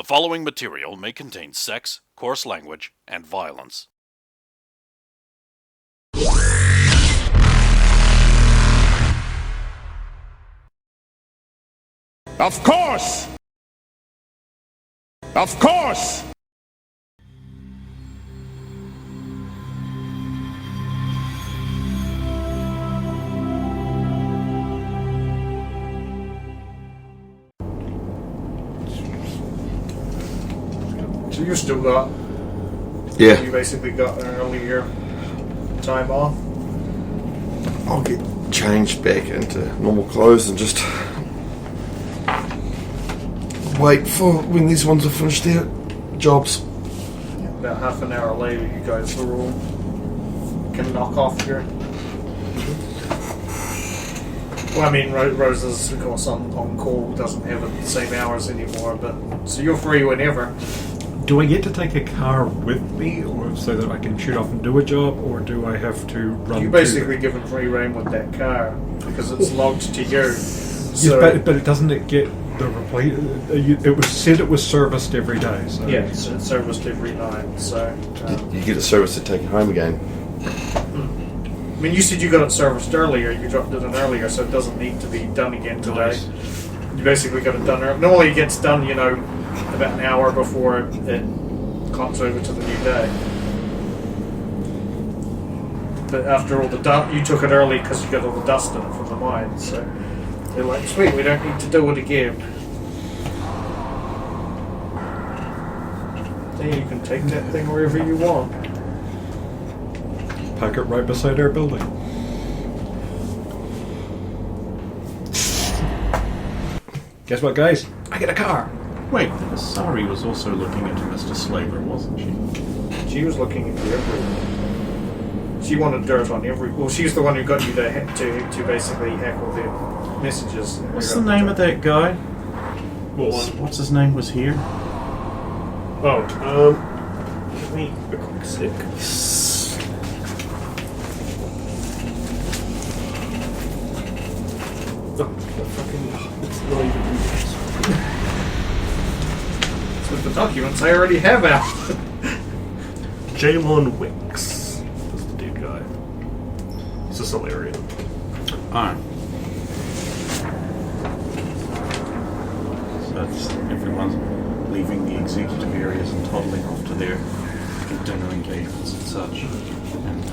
following material may contain sex, coarse language, and violence. Of course! Of course! So you still got... Yeah. You basically got an earlier time off? I'll get changed back into normal clothes and just wait for when these ones are finished their jobs. About half an hour later, you guys are all can knock off your... Well, I mean, Rosa's, of course, on call, doesn't have the same hours anymore, but... So you're free whenever. Do I get to take a car with me, or so that I can shoot off and do a job, or do I have to run? You're basically given free reign with that car, because it's logged to you. So, Yes, but it doesn't it get the replace? It was said it was serviced every day. So. yeah, it's serviced every night, so... You get a service to take it home again. I mean, you said you got it serviced earlier, you dropped it in earlier, so it doesn't need to be done again today. Nice. You basically got it done early. Normally it gets done, you know, about an hour before it clocks over to the new day. But after all the dust, you took it early because you got all the dust in it from the mine, so they're like, sweet, we don't need to do it again. Then you can take that thing wherever you want. Park it right beside our building. Guess what, guys? I get a car. Wait, Sari was also looking into Mr. Slaver, wasn't she? She was looking into everything. She wanted dirt on every... Well, she's the one who got you to basically hack all their messages. What's the name of that guy? What's his name was here? Give me a quick sec. Oh, the fucking... It's not even in this. With the documents I already have out. Jalon Wicks is the dude guy. He's a Solarian. Ah. So that's everyone's leaving the executive areas and toddling off to their dinner engagements and such. And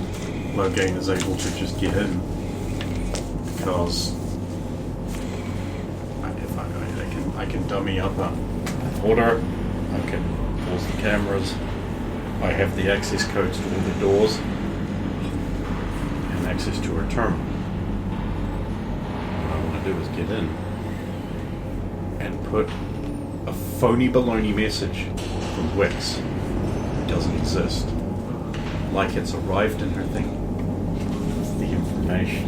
Logain is able to just get in because I can dummy up an order. I can pause the cameras. I have the access codes to all the doors and access to her terminal. What I want to do is get in and put a phony baloney message from Wix. It doesn't exist. Like it's arrived in her thing. It's the information.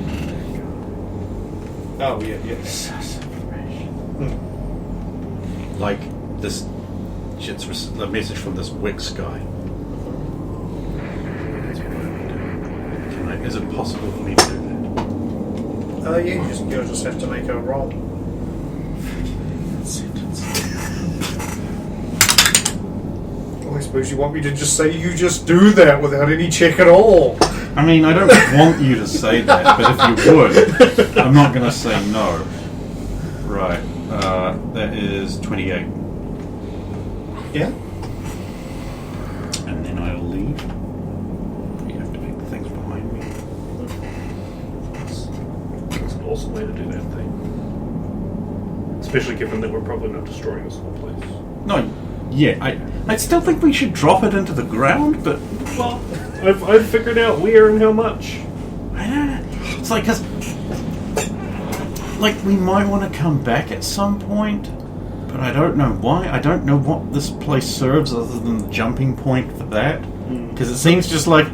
Oh, yeah. Sus information. Like this. It's a message from this Wix guy. That's what I would do. Is it possible for me to do that? Yeah, you'll just have to make a roll. Sentence. Well, I suppose you want me to just say you just do that without any check at all. I mean, I don't want you to say that, but if you would, I'm not going to say no. Right. That is 28. Yeah? And then I'll leave. You have to make the things behind me. It's an awesome way to do that thing. Especially given that we're probably not destroying this whole place. No, yeah, I still think we should drop it into the ground, but... Well, I've figured out where and how much. I don't know. It's like, 'cause... Like, we might want to come back at some point, but I don't know why. I don't know what this place serves other than the jumping point for that. Because it seems just like,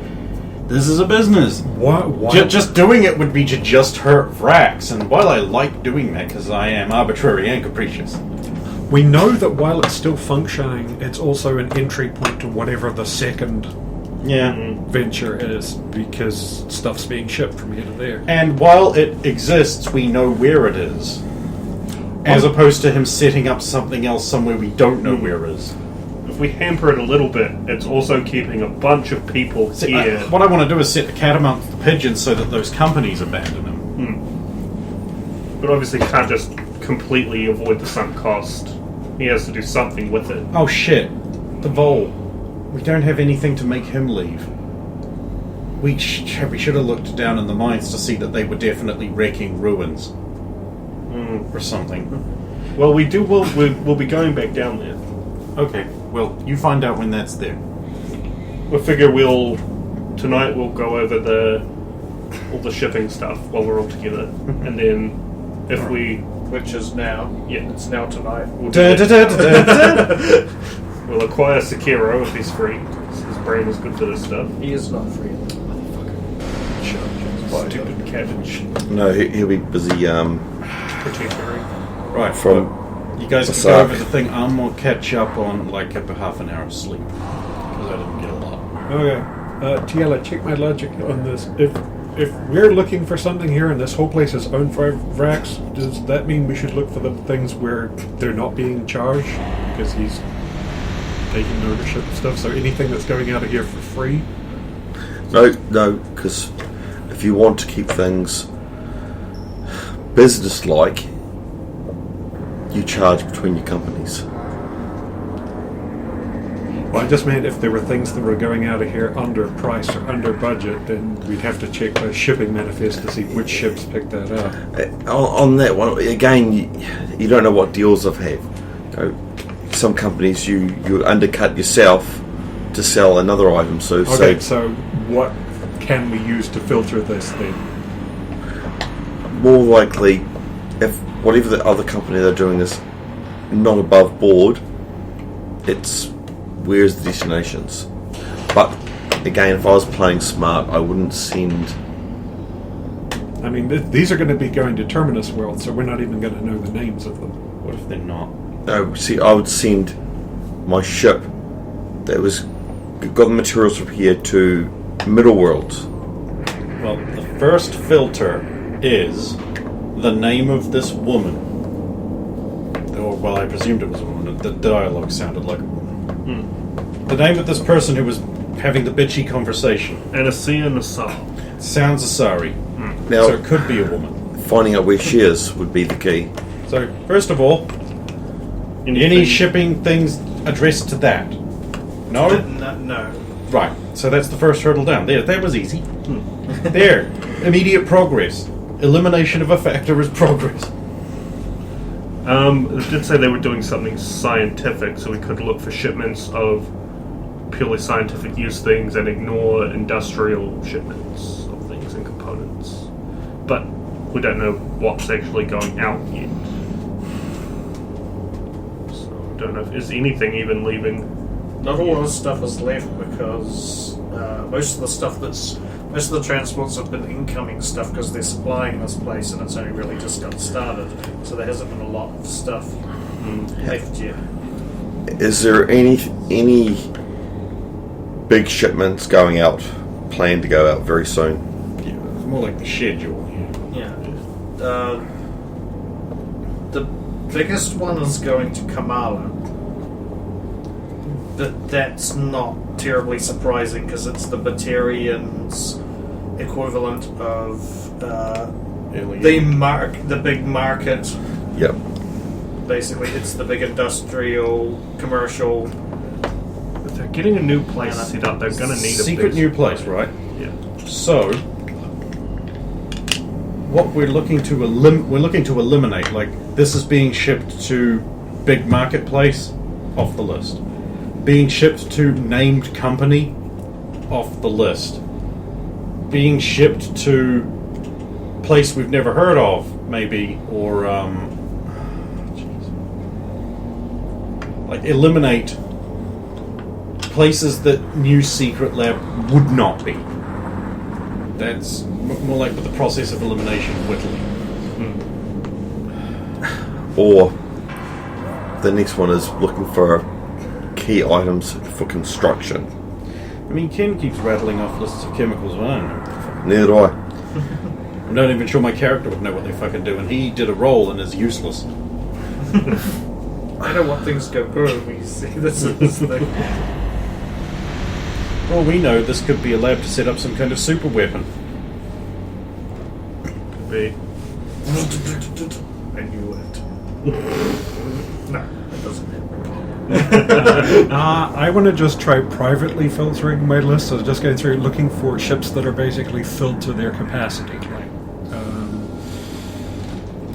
this is a business. Why? Just doing it would be to just hurt Vrax, and while I like doing that because I am arbitrary and capricious... We know that while it's still functioning, it's also an entry point to whatever the second venture is, because stuff's being shipped from here to there. And while it exists, we know where it is. As opposed to him setting up something else somewhere we don't know where is. If we hamper it a little bit, it's also keeping a bunch of people here. What I want to do is set the cat amongst the pigeons so that those companies abandon him. But obviously he can't just completely avoid the sunk cost. He has to do something with it. Oh shit. The Vole. We don't have anything to make him leave. We should have looked down in the mines to see that they were definitely wrecking ruins. Or something. Well, we'll be going back down there. Okay, well, you find out when that's there. We figure tonight we'll go over all the shipping stuff while we're all together. And then if we... Which is now. Yeah. It's now tonight. We'll acquire Sekiro if he's free. His brain is good for this stuff. He is not free. Stupid cabbage. No, he'll be busy Protectory. Right, from... You guys can Asak. go over the thing. I'm going to catch up on like a half an hour of sleep. Because I didn't get a lot. Okay. Tiela, check my logic on this. If we're looking for something here and this whole place is owned by Vrax, does that mean we should look for the things where they're not being charged? Because he's taking ownership of stuff, so anything that's going out of here for free? No, because if you want to keep things business-like, you charge between your companies. Well, I just meant if there were things that were going out of here under price or under budget, then we'd have to check the shipping manifest to see which ships picked that up. On that one, again, you don't know what deals I've had. Some companies you undercut yourself to sell another item. So what can we use to filter this then? more likely, if whatever the other company they're doing is not above board, it's where's the destinations. But again, if I was playing smart, I wouldn't send. I mean, these are going to be going to Terminus World, so we're not even going to know the names of them. What if they're not? No, see, I would send my ship that was got the materials from here to Middle World. Well, the first filter is the name of this woman. Or, well, I presumed it was a woman. The dialogue sounded like a woman. The name of this person who was having the bitchy conversation. Anasia Nassau. Sounds Asari. Now, So it could be a woman. finding out where she is would be the key. So, first of all, any shipping things addressed to that? No? No. Right. So that's the first hurdle down. There, that was easy. There. Immediate progress. Elimination of a factor is progress. It did say they were doing something scientific, so we could look for shipments of purely scientific use things and ignore industrial shipments of things and components. But we don't know what's actually going out yet. So I don't know if is anything even leaving. Not all of the stuff is left because most of the transports have been incoming stuff because they're supplying this place and it's only really just got started. So there hasn't been a lot of stuff left yet. Is there any big shipments going out, planned to go out very soon? Yeah, it's more like the schedule. Yeah. The biggest one is going to Kamala. But that's not terribly surprising because it's the Batarians' equivalent of the big market. Yep. Basically, it's the big industrial, commercial. If they're getting a new place set up, they're going to need a Secret big new place, right? Yeah. So, what we're looking to eliminate, like this is being shipped to big marketplace, off the list. Being shipped to named company, off the list. Being shipped to place we've never heard of, maybe, or like eliminate places that New Secret Lab would not be. That's more like with the process of elimination whittling. Or the next one is looking for key items for construction. I mean, Ken keeps rattling off lists of chemicals, but I don't know. Neither do I. I'm not even sure my character would know what they fucking do, and he did a roll and is useless. I know what things go boom. You see, this is the thing. For all we know, this could be a lab to set up some kind of super weapon. Could be. I knew it. No, that doesn't happen. I want to just try privately filtering my list, so just going through looking for ships that are basically filled to their capacity.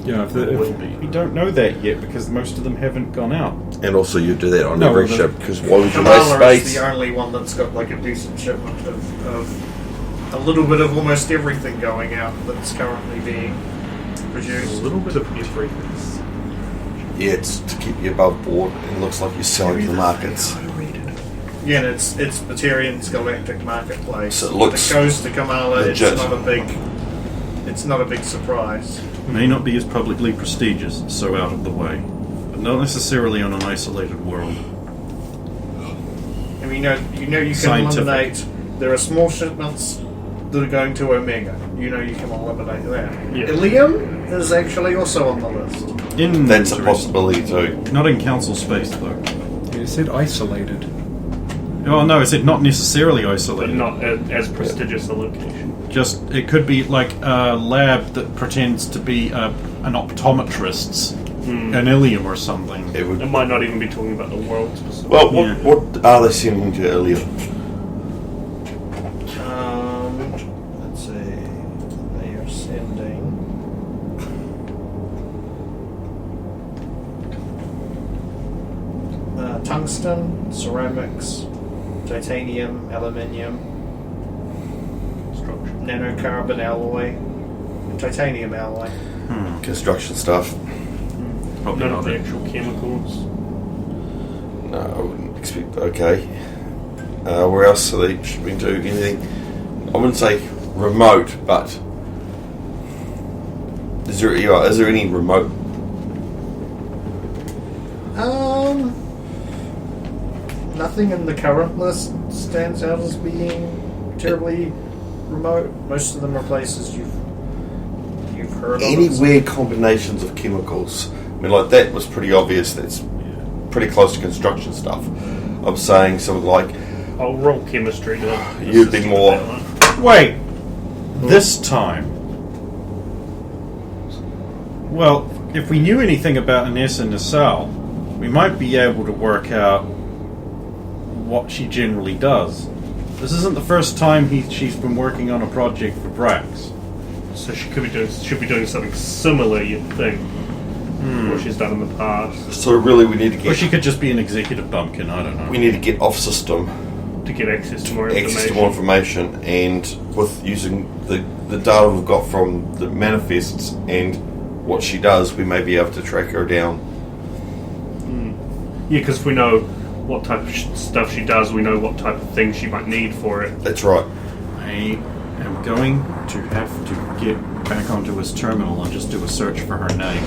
We don't know that yet because most of them haven't gone out. And also, you do that on No, every the- ship because why would you waste Kamala is space? the only one that's got like a decent shipment of a little bit of almost everything going out that's currently being A produced. little bit of everything. Yeah, it's to keep you above board. It looks like you're selling to the markets. Yeah, and it's Batarian's galactic marketplace. So it looks when it goes to Kamala, legit. it's not a big surprise. May not be as publicly prestigious, so out of the way, but not necessarily on an isolated world. I mean, you know you can Scientific. eliminate. There are small shipments that are going to Omega. You know you can eliminate that. Yeah. Ilium is actually also on the list. That's a possibility too. Not in council space, though. You said isolated. Oh no, is it not necessarily But isolated? not as prestigious a location. Just it could be like a lab that pretends to be an optometrist's, an Ilium or something. It would. It might not even be talking about the world specifically. Well, Yeah. what are they sending to earlier? Let's see. They are sending. Tungsten, ceramics, titanium, aluminium, nanocarbon alloy, and titanium alloy. Construction stuff. Probably None not of the it. actual chemicals. No, I wouldn't expect. Okay. Where else are they shipping to? Anything? I wouldn't say remote, but is there any remote? Nothing in the current list stands out as being terribly remote. Most of them are places you've heard of. Any weird combinations of chemicals? I mean, like that was pretty obvious. That's pretty close to construction stuff. I'm saying something like I'll roll chemistry to You'd be assist with more- that one. Wait, this time. Well, if we knew anything about Anessa Nassau, we might be able to work out what she generally does. This isn't the first time she's been working on a project for Brax. So she should be doing something similar, you'd think. What she's done in the past so. Really, we need to Or get she could just be an executive bumpkin, I don't know. we need to get off system to get access to more information. access to more information, and with using the data we've got from the manifests and what she does, we may be able to track her down. Yeah, because if we know what type of stuff she does, we know what type of thing she might need for it. That's right. I am going to have to get back onto his terminal and just do a search for her name.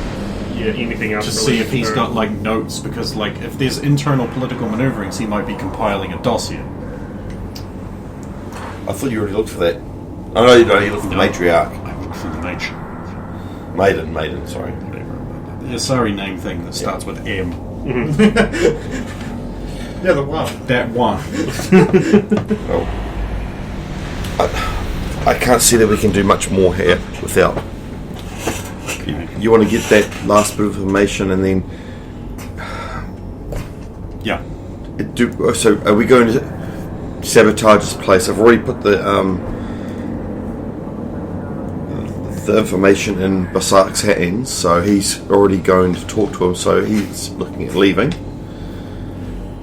Yeah, anything else To see if related to he's her. got like notes, because like if there's internal political maneuverings, he might be compiling a dossier. I thought you already looked for that. Oh no, you don't. You looked for the No. matriarch, I looked through the nature. maiden. Sorry. The sorry name thing that starts with M. Yeah, the one. That one. Well, I can't see that we can do much more here without. You want to get that last bit of information and then Yeah. so are we going to sabotage this place? I've already put the information in Basak's hands, so he's already going to talk to him, so he's looking at leaving.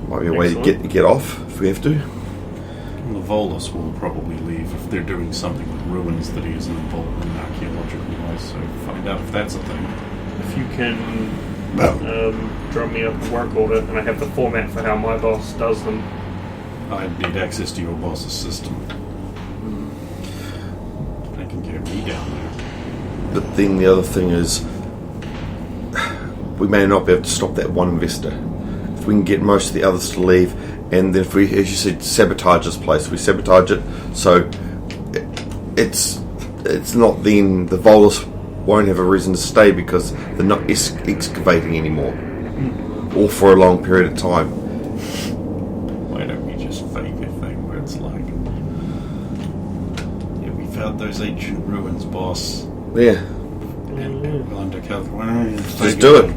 Might be a way to Excellent. get off if we have to. And the Volus will probably leave if they're doing something with ruins that he isn't involved in archaeological wise, so find out if that's a thing. If you can Well, draw me up a work order, and I have the format for how my boss does them. I need access to your boss's system. I can get me down there. but then the other thing is, we may not be able to stop that one investor. If we can get most of the others to leave, and then if we, as you said, sabotage this place, we sabotage it, so it's not then the Volus won't have a reason to stay because they're not excavating anymore, or for a long period of time. Why don't we just fake a thing where it's like, yeah, we found those ancient ruins, boss, Yeah, and we'll undercover. Why don't we just do it.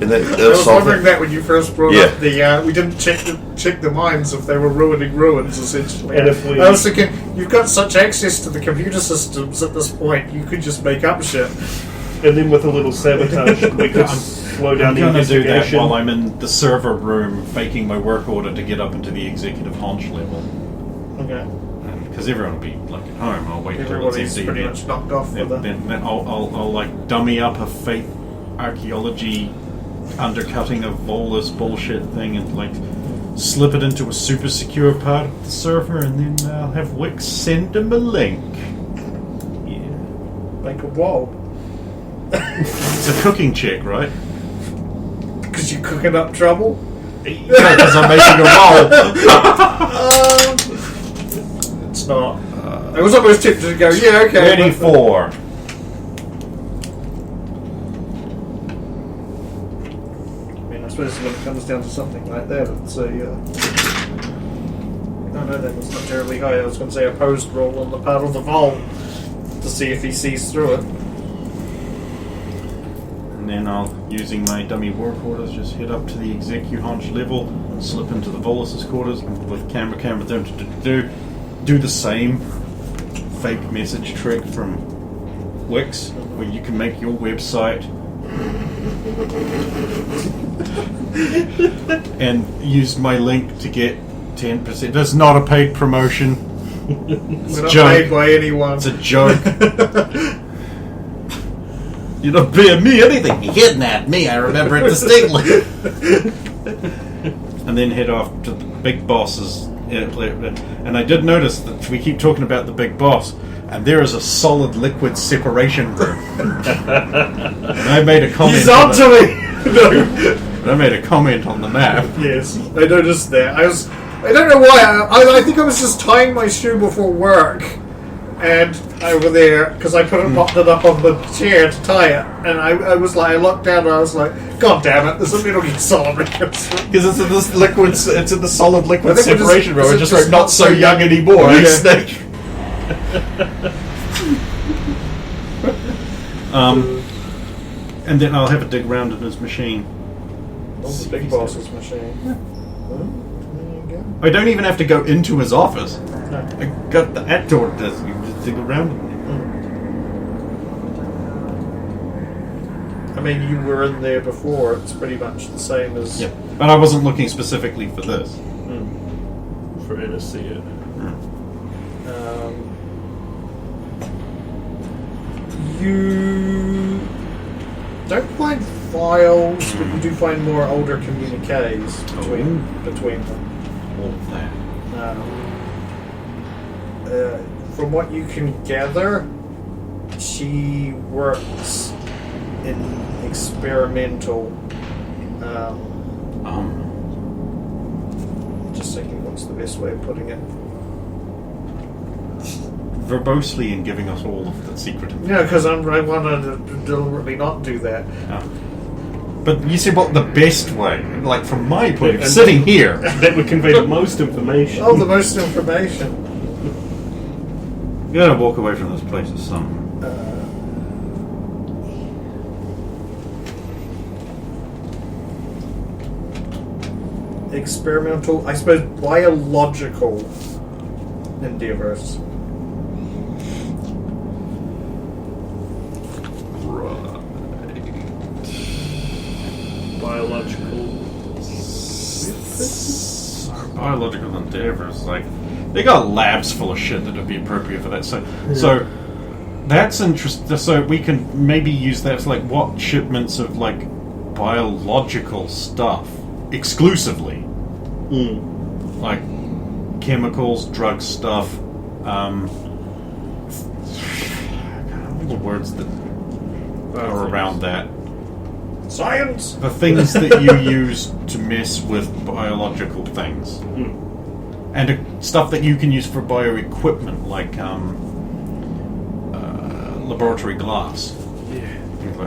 And I was wondering that when you first brought Yeah. up the we didn't check the mines if they were ruining ruins essentially. And if we- I was thinking you've got such access to the computer systems at this point, you could just make up shit. And then with a little sabotage, we could slow down I'm the gonna do that investigation. while I'm in the server room faking my work order to get up into the executive haunch level. Okay. Because everyone will be like at home. I'll wait till it's Everybody's empty. pretty much knocked off Then, with it. then I'll like dummy up a fake archaeology undercutting of Volus bullshit thing and like slip it into a super secure part of the server, and then I'll have Wix send them a link. Yeah, Make a wall. it's a cooking check, right? Because you're cooking up trouble? Because I'm making a roll. It's not. I was almost tempted to go, yeah, okay. Ready but- for. I mean, I suppose when it comes down to something like that, it's a. No, that was not terribly high. I was going to say opposed roll on the part of the Vol to see if he sees through it. And then I'll, using my dummy work orders, just head up to the execu haunch level, slip into the Volus's quarters with camera them to do the same fake message trick from Wix, where you can make your website and use my link to get 10%. That's not a paid promotion. It's We're a not joke. paid by anyone. It's a joke. You're not paying me anything. You kidnapped me. I remember it distinctly. And then head off to the big boss's. And I did notice that we keep talking about the big boss, and there is a solid liquid separation room. And I made a comment. He's on to me! No. I made a comment on the map. Yes, I noticed that. I don't know why. I think I was just tying my shoe before work, and over there because I popped it up on the chair to tie it, and I was like, I looked down and I was like, God damn it! There's a Metal Gear Solid reference. Because it's in this liquid. It's in the solid liquid I think we're separation room. I just just wrote not so young anymore. Okay. Snake. And then I'll have a dig around in his machine. Oh, the big boss's machine. Well, there you go. I don't even have to go into his office. No. I got the door desk. You just dig around. I mean, you were in there before. It's pretty much the same as. Yeah, but I wasn't looking specifically for this. For her to see it. You don't find files, but you do find more older communiques between them. All of that. From what you can gather, she works in experimental. Just thinking, what's the best way of putting it? Verbosely and giving us all of the secret information. Yeah, because I want to deliberately not do that. But you see what the best way, like from my point of view, And- sitting here. That would convey the most information. Oh, the most information. You gotta walk away from this place with some. Experimental, I suppose, biological endeavors. Biological endeavors, like they got labs full of shit that would be appropriate for that. So that's interesting. So we can maybe use that as like what shipments of like biological stuff exclusively, like chemicals, drug stuff, all the words that are around that. Science! The things that you use to mess with biological things. And stuff that you can use for bioequipment, like laboratory glass.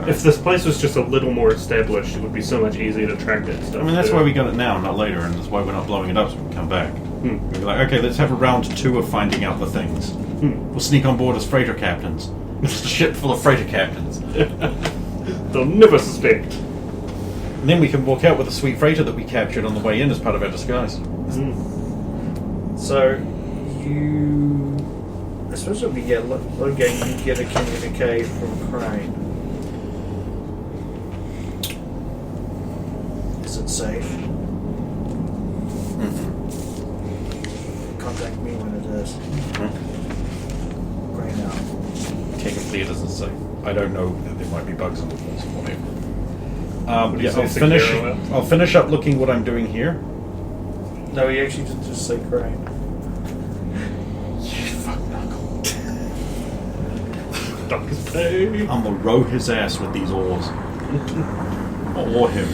If this place was just a little more established, it would be so much easier to track that stuff. I mean, that's too. why we got it now, not later, and that's why we're not blowing it up so we can come back. We're like, okay, let's have a round 2 of finding out the things. We'll sneak on board as freighter captains. Just a ship full of freighter captains. They'll never suspect. And then we can walk out with a sweet freighter that we captured on the way in as part of our disguise. So, you... I suppose if we get Logan, you get a communique from Crane. Is it safe? Contact me when it is. Crane out. Technically, it isn't safe. I don't know that there might be bugs in the walls or whatever. What do you say, I'll finish up looking what I'm doing here. No, he actually did just say Crane. Fuck knuckle. Duck his pay. I'm gonna row his ass with these oars. Or him.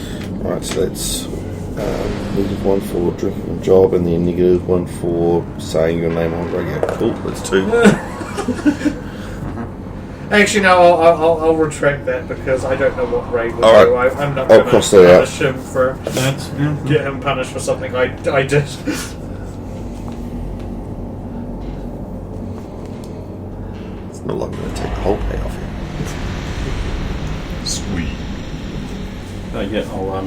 Alright, so that's -1 for drinking a job, and then -1 for saying your name on radio. Cool, that's 2. Actually, no, I'll retract that because I don't know what Ray would All do. right. I'm not I'll going to cross that out. punish him for get him punished for something I did. It's not like I'm going to take the whole pay off here. Sweet. Yeah, I'll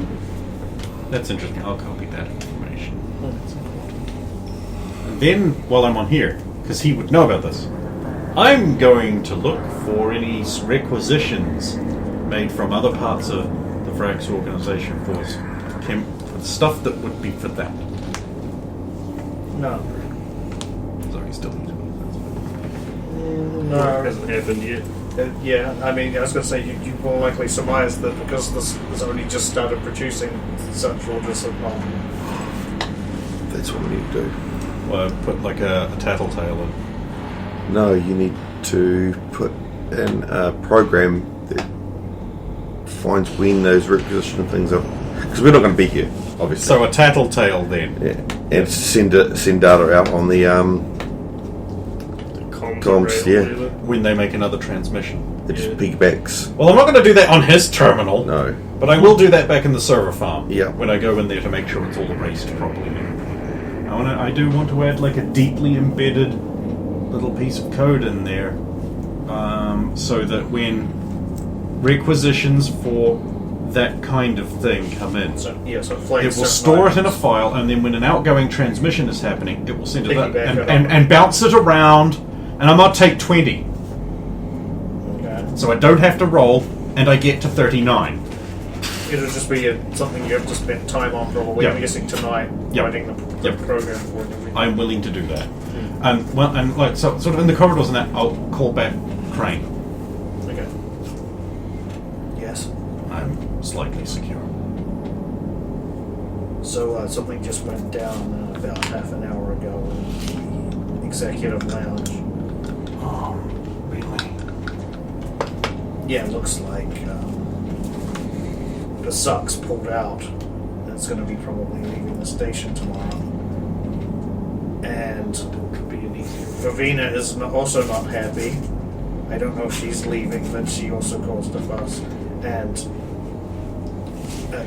that's interesting. I'll copy that information. That's important. And then, while I'm on here, because he would know about this, I'm going to look for any requisitions made from other parts of the Frax organization for stuff that would be for that. No. Sorry, still need to. No. Hasn't happened yet. Yeah, I mean, I was going to say, you more likely surmise that because this has only just started producing such orders of That's what we need to do. Well, put like a tattletale in. No, you need to put in a program that finds when those requisition things are. Because we're not going to be here, obviously. So a tattletale then. Yeah, and send data out on the comms, rail, yeah. whatever. When they make another transmission. It just piggybacks. Well, I'm not going to do that on his terminal. No. But I will do that back in the server farm. Yeah. When I go in there to make sure it's all erased properly. I do want to add like a deeply embedded little piece of code in there, so that when requisitions for that kind of thing come in, So it it flags will certain store it in a items. file, and then when an outgoing transmission is happening, it will send it up Piggyback it and bounce it around, and I might take 20, Okay. so I don't have to roll, and I get to 39. It'll just be something you have to spend time on probably, Yeah. I'm guessing tonight, Yeah. writing the Yeah. program for it. and everything. I'm willing to do that. And like so, sort of in the corridors and that, I'll call back Crane. Okay. Yes. I'm slightly secure. So something just went down about half an hour ago in the executive lounge. Oh, really? Yeah, it looks like the Sucks pulled out. And it's going to be probably leaving the station tomorrow. And Ravina is also not happy. I don't know if she's leaving, but she also caused a fuss. And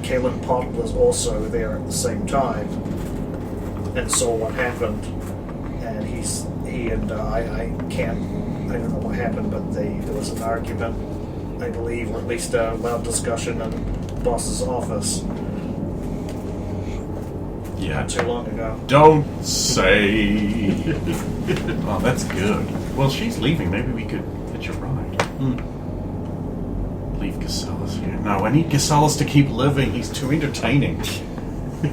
Kalen Pott was also there at the same time and saw what happened. And I don't know what happened, but there was an argument, I believe, or at least a loud discussion in the boss's office Yeah. not too long ago. Don't say. Oh, that's good. Well, she's leaving. Maybe we could hitch a ride. Leave Casellas here. No, I need Casellas to keep living. He's too entertaining.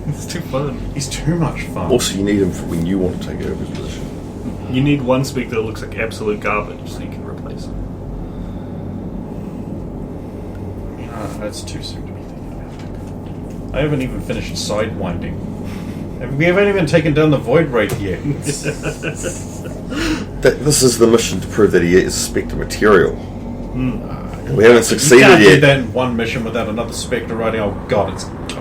It's too fun. He's too much fun. Also, you need him for when you want to take over his position. You need one speak that looks like absolute garbage so you can replace it. That's too soon to be thinking about it. I haven't even finished sidewinding. We haven't even taken down the void wraith yet. This is the mission to prove that he is Spectre material. We haven't You succeeded can't do yet. that in one mission without another Spectre writing. Oh god, it's gonna be.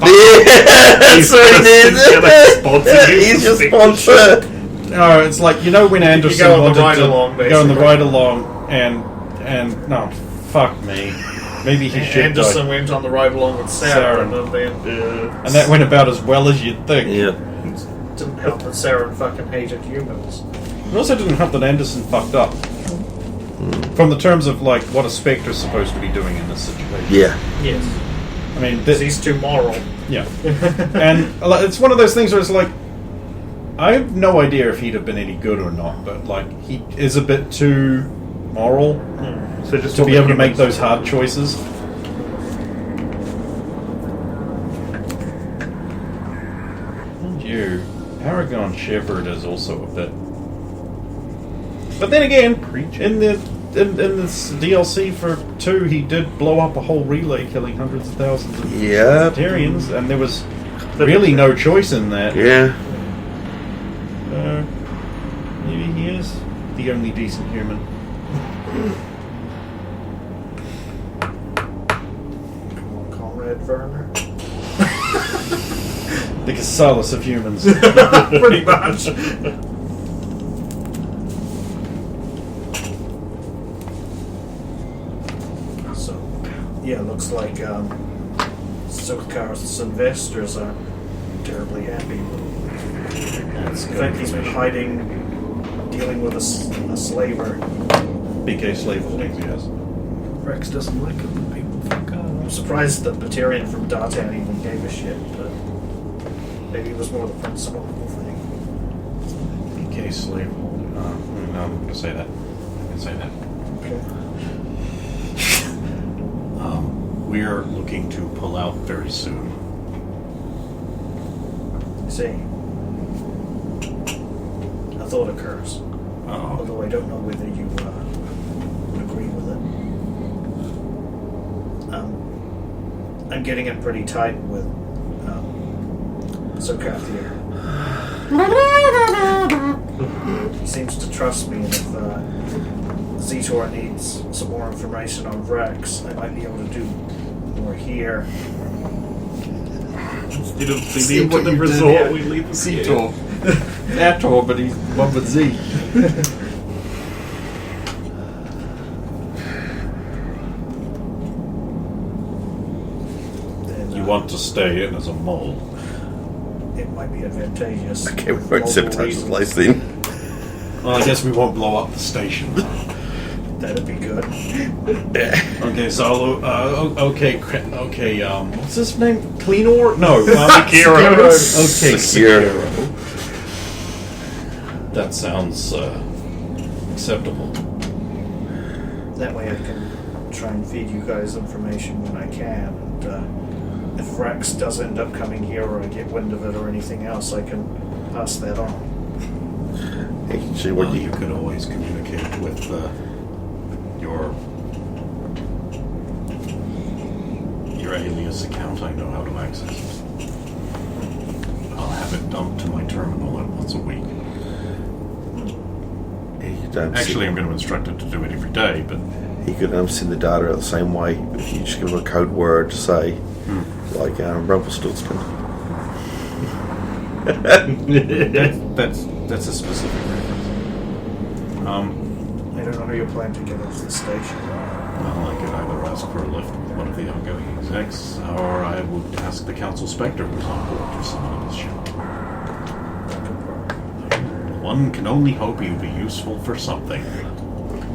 That's what he did. He's your sponsor. No, it's like, you know when Anderson go on the wanted ride to along, go on the basically. ride along and no, fuck me. Maybe he should Anderson die. went on the ride along with Sarah, and then And that went about as well as you'd think. Yeah. didn't help that Sarah fucking hated humans. It also didn't help that Anderson fucked up. From the terms of like what a Spectre's supposed to be doing in this situation. Yeah. Yes. I mean, Because he's too moral. yeah. And it's one of those things where it's like, I have no idea if he'd have been any good or not, but like he is a bit too moral So just to be able to make humans- those hard choices. And you, Paragon Shepherd is also a bit. But then again, in this DLC for 2, he did blow up a whole relay, killing hundreds of thousands of Yeah. Tarians, and there was really no choice in that. Yeah. Maybe he is the only decent human. Come on, Comrade Werner. The Casalis of humans. Pretty much. So, yeah, looks like Silkar's investors are terribly happy. That's In fact, he's been hiding, dealing with a slaver. BK slave holdings, yes. Rex doesn't like it when people fuck up. I'm surprised that Batarian from Dartan even gave a shit, but maybe it was more the principle thing. BK slave holding. No, I'm going to say that. I can say that. Okay. We're looking to pull out very soon. See, a thought occurs, although I don't know whether you would agree with it. I'm getting it pretty tight with Zokathir. He seems to trust me, and if Zetor needs some more information on Rex, I might be able to do more here. Instead of See leading to what the you did resort, there. we leave the Zetor. Ator, but he's one with Z. And, You want to stay in as a mole. it might be advantageous. Okay, we for won't multiple sabotage the reasons. place then. Well, I guess we won't blow up the station. That'd be good. Okay, so okay, what's his name? Cleanor? No, Sekiro. Okay, Sekiro. Sekiro. That sounds acceptable. That way I can try and feed you guys information when I can. And if Rex does end up coming here or I get wind of it or anything else, I can pass that on. Actually, Well, what you could always communicate with your alias account. I know how to access it. I'll have it dumped to my terminal once a week. he could, Actually, I'm going to instruct it to do it every day, but he could send the data out the same way if you just give him a code word to say, like Rumpelstiltskin. that's a specific reference. I don't know how you plan to get us to the station. Well, I could either ask for a lift with one of the outgoing execs, or I would ask the Council Spectre who's on board for someone on this ship. One can only hope you'd be useful for something.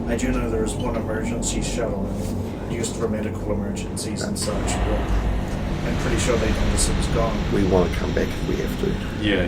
I do know there's one emergency shuttle used for medical emergencies and such, but I'm pretty sure they noticed it was gone. We want to come back if we have to. Yeah.